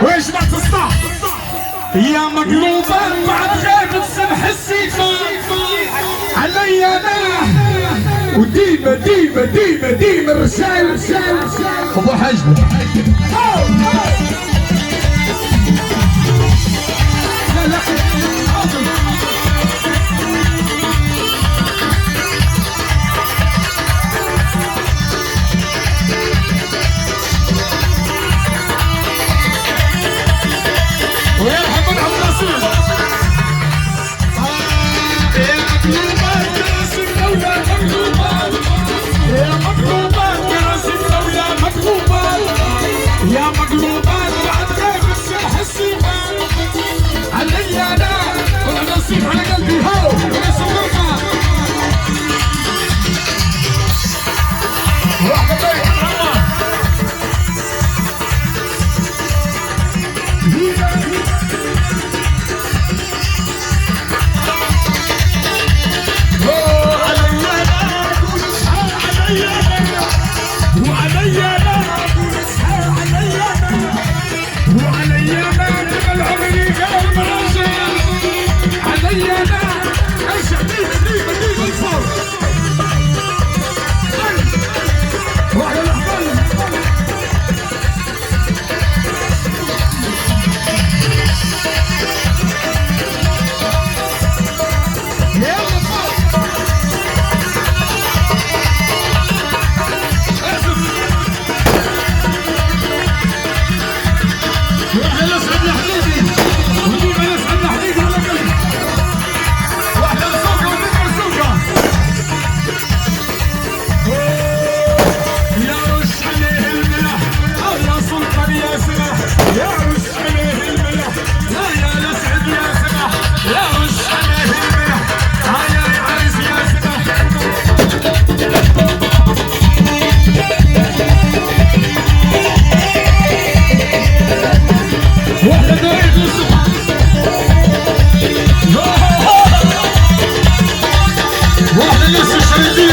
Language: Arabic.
واش ما تصدق يا مقلوبة بعد غيب تسمح السيفة علي انا وديما ديما ديما ديما الرسالة ابو حجم يا مقلوبات بعد غيب السمح السيفة علي انا ولا نصيب على قلبي هو يا صديقة واحدة واحدة لسه شايفين